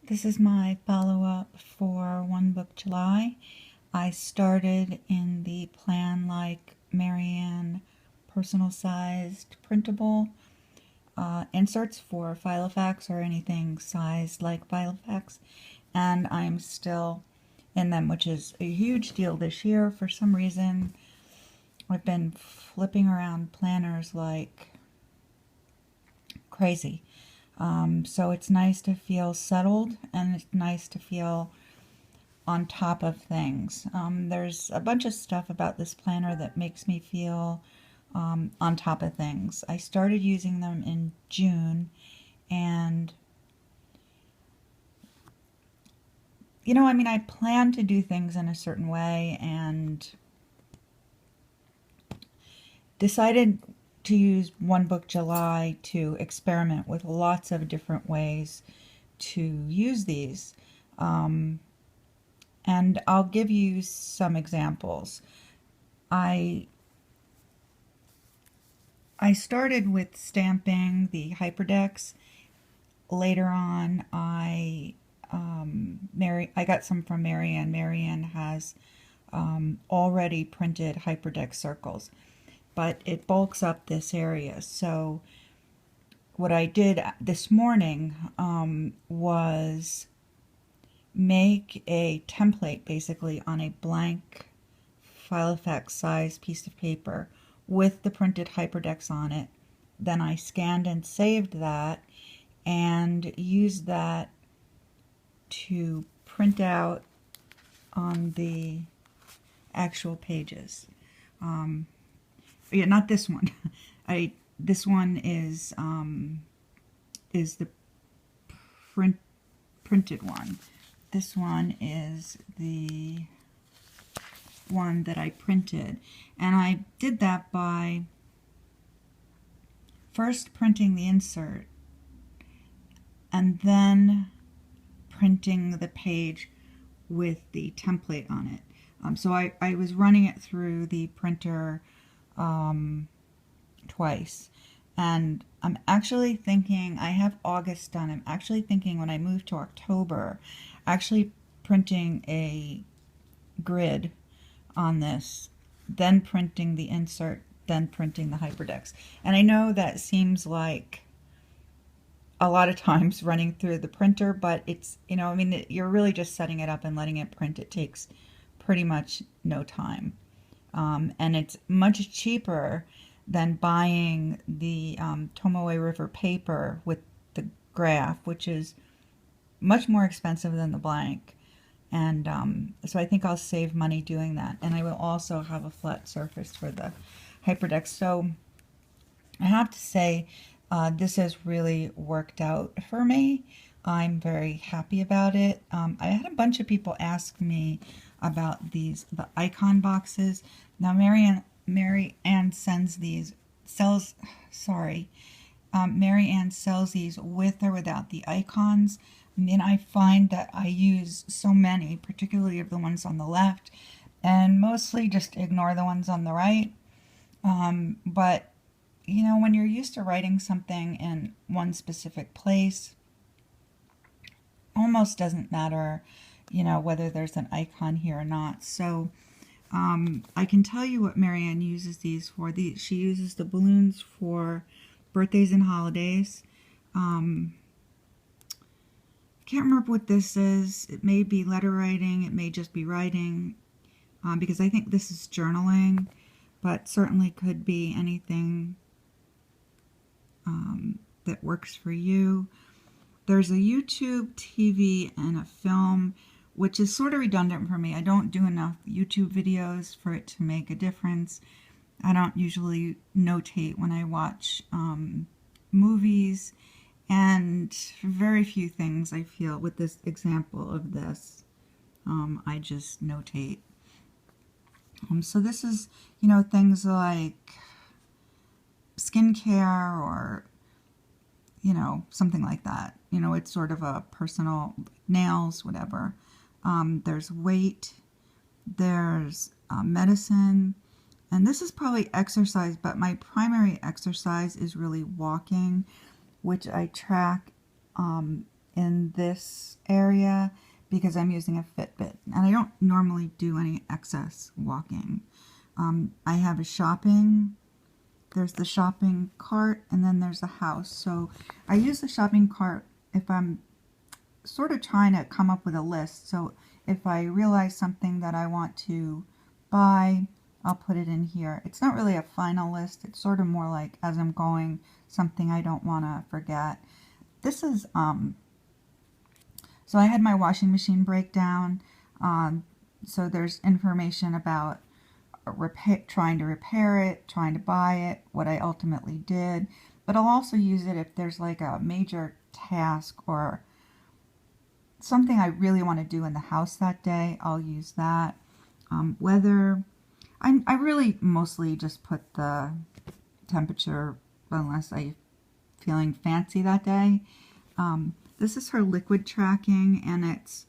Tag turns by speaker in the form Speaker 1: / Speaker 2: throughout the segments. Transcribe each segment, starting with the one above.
Speaker 1: This is my follow-up for One Book July. I started in the Plan Like Maryanne personal sized printable inserts for Filofax or anything sized like Filofax, and I'm still in them, which is a huge deal this year. For some reason, I've been flipping around planners like crazy. So it's nice to feel settled, and it's nice to feel on top of things. There's a bunch of stuff about this planner that makes me feel on top of things. I started using them in June, and I plan to do things in a certain way and decided to use One Book July to experiment with lots of different ways to use these. And I'll give you some examples. I started with stamping the hyperdecs. Later on, I got some from Maryanne. Maryanne has already printed hyperdeck circles, but it bulks up this area. So what I did this morning was make a template basically on a blank Filofax size piece of paper with the printed hyperdecks on it. Then I scanned and saved that and used that to print out on the actual pages. Yeah, not this one. This one is the printed one. This one is the one that I printed, and I did that by first printing the insert and then printing the page with the template on it. So I was running it through the printer twice, and I'm actually thinking, I have August done, I'm actually thinking when I move to October, actually printing a grid on this, then printing the insert, then printing the hyperdecks. And I know that seems like a lot of times running through the printer, but it's, you're really just setting it up and letting it print. It takes pretty much no time. And it's much cheaper than buying the Tomoe River paper with the graph, which is much more expensive than the blank. And so I think I'll save money doing that. And I will also have a flat surface for the hyperdeck. So I have to say, this has really worked out for me. I'm very happy about it. I had a bunch of people ask me about the icon boxes. Now Maryanne sells these with or without the icons. And then I find that I use so many, particularly of the ones on the left, and mostly just ignore the ones on the right. But when you're used to writing something in one specific place, almost doesn't matter, whether there's an icon here or not. So I can tell you what Maryanne uses these for. She uses the balloons for birthdays and holidays. Can't remember what this is. It may be letter writing. It may just be writing, because I think this is journaling, but certainly could be anything that works for you. There's a YouTube, TV, and a film, which is sort of redundant for me. I don't do enough YouTube videos for it to make a difference. I don't usually notate when I watch movies, and very few things I feel with this example of this. I just notate. So this is, things like skincare or, something like that. It's sort of a personal, nails, whatever. There's weight, there's medicine, and this is probably exercise, but my primary exercise is really walking, which I track in this area because I'm using a Fitbit. And I don't normally do any excess walking. I have there's the shopping cart, and then there's a house. So I use the shopping cart if I'm sort of trying to come up with a list. So if I realize something that I want to buy, I'll put it in here. It's not really a final list. It's sort of more like as I'm going, something I don't want to forget. This is, so I had my washing machine breakdown. So there's information about trying to repair it, trying to buy it, what I ultimately did. But I'll also use it if there's like a major task or something I really want to do in the house that day. I'll use that. Weather, I really mostly just put the temperature unless I'm feeling fancy that day. This is her liquid tracking, and it's,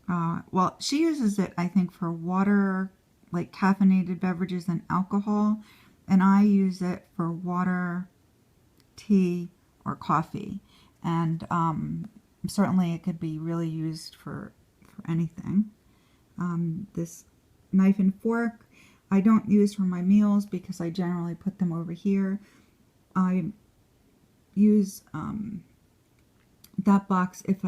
Speaker 1: well, she uses it, I think, for water, like caffeinated beverages and alcohol, and I use it for water, tea, or coffee. And certainly it could be really used for anything. This knife and fork I don't use for my meals because I generally put them over here. I use that box if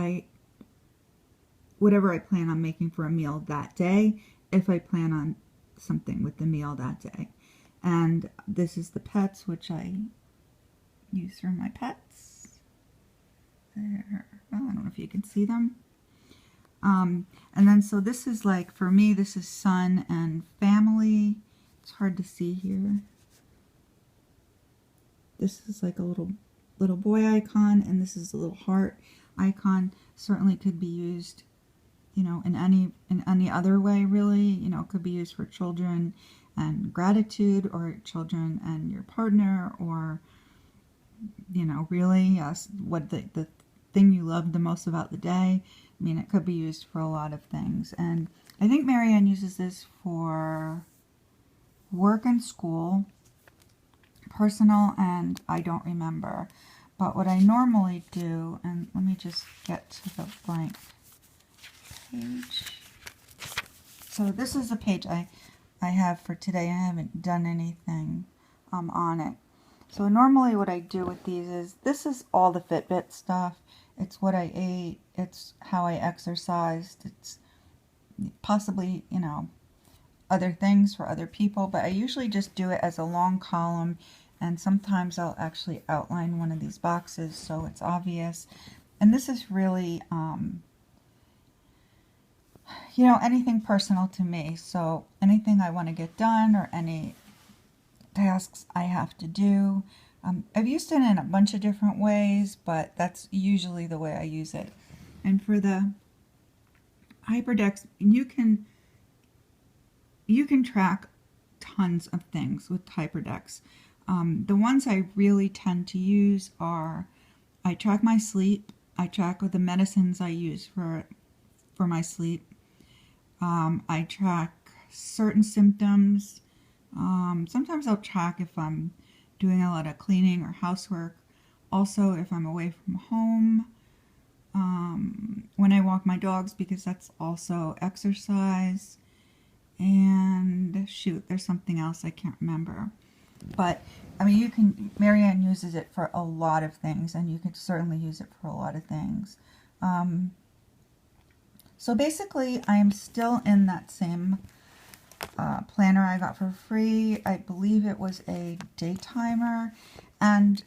Speaker 1: whatever I plan on making for a meal that day, if I plan on something with the meal that day. And this is the pets, which I use for my pets. There. Well, I don't know if you can see them. And then so this is like, for me, this is son and family. It's hard to see here. This is like a little boy icon, and this is a little heart icon. Certainly could be used, you know, in any other way, really. You know, it could be used for children and gratitude, or children and your partner, or, you know, really what the thing you loved the most about the day. I mean, it could be used for a lot of things. And I think Maryanne uses this for work and school, personal, and I don't remember. But what I normally do, and let me just get to the blank page. So this is a page I have for today. I haven't done anything on it. So normally what I do with these is, this is all the Fitbit stuff. It's what I ate. It's how I exercised. It's possibly, you know, other things for other people. But I usually just do it as a long column. And sometimes I'll actually outline one of these boxes so it's obvious. And this is really, you know, anything personal to me. So anything I want to get done, or any tasks I have to do. I've used it in a bunch of different ways, but that's usually the way I use it. And for the Hyperdex, you can track tons of things with Hyperdex. The ones I really tend to use are, I track my sleep, I track the medicines I use for my sleep, I track certain symptoms. Sometimes I'll track if I'm doing a lot of cleaning or housework. Also, if I'm away from home, when I walk my dogs, because that's also exercise. And shoot, there's something else I can't remember. But I mean, Maryanne uses it for a lot of things, and you can certainly use it for a lot of things. So basically, I am still in that same planner I got for free. I believe it was a day timer, and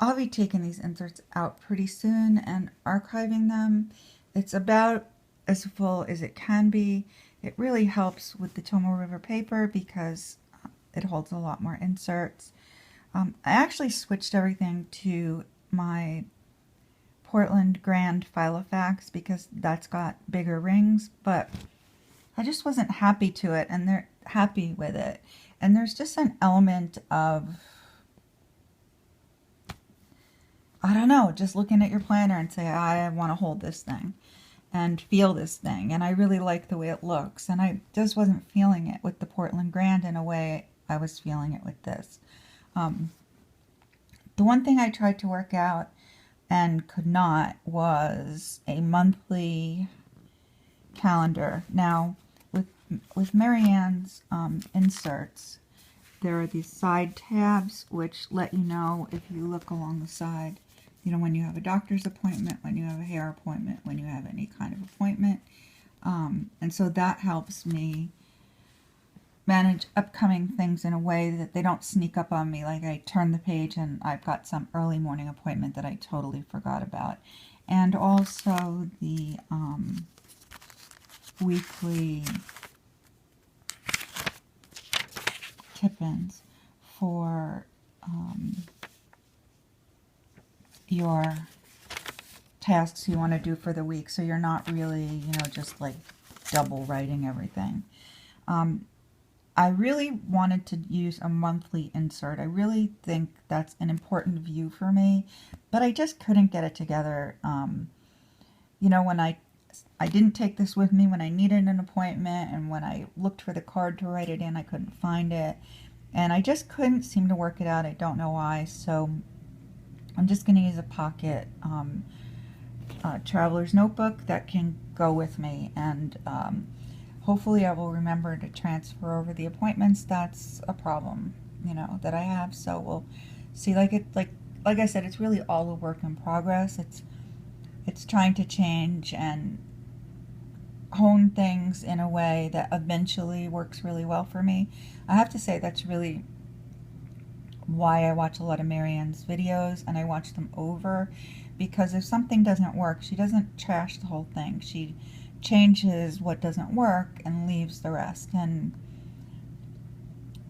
Speaker 1: I'll be taking these inserts out pretty soon and archiving them. It's about as full as it can be. It really helps with the Tomo River paper because it holds a lot more inserts. I actually switched everything to my Portland Grand Filofax because that's got bigger rings, but I just wasn't happy to it, and they're happy with it. And there's just an element of, I don't know, just looking at your planner and say, I want to hold this thing and feel this thing. And I really like the way it looks. And I just wasn't feeling it with the Portland Grand in a way I was feeling it with this. The one thing I tried to work out, and could not was a monthly calendar. Now, with Maryanne's inserts, there are these side tabs which let you know, if you look along the side, you know, when you have a doctor's appointment, when you have a hair appointment, when you have any kind of appointment. And so that helps me manage upcoming things in a way that they don't sneak up on me, like I turn the page and I've got some early morning appointment that I totally forgot about. And also the weekly tip-ins for your tasks you want to do for the week, so you're not really, you know, just like double writing everything. I really wanted to use a monthly insert. I really think that's an important view for me, but I just couldn't get it together. You know, when I didn't take this with me when I needed an appointment, and when I looked for the card to write it in, I couldn't find it, and I just couldn't seem to work it out. I don't know why, so I'm just going to use a pocket traveler's notebook that can go with me, and hopefully I will remember to transfer over the appointments. That's a problem, you know, that I have. So we'll see. Like I said, it's really all a work in progress. It's trying to change and hone things in a way that eventually works really well for me. I have to say that's really why I watch a lot of Maryanne's videos, and I watch them over, because if something doesn't work, she doesn't trash the whole thing. She changes what doesn't work and leaves the rest, and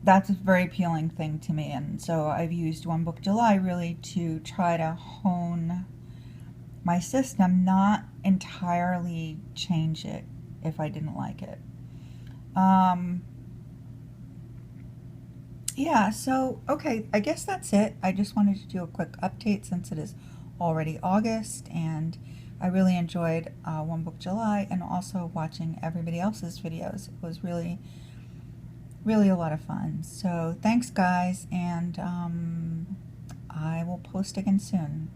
Speaker 1: that's a very appealing thing to me. And so I've used One Book July really to try to hone my system, not entirely change it if I didn't like it. Yeah, so, okay, I guess that's it. I just wanted to do a quick update since it is already August, and I really enjoyed One Book July, and also watching everybody else's videos. It was really, really a lot of fun. So thanks, guys, and I will post again soon.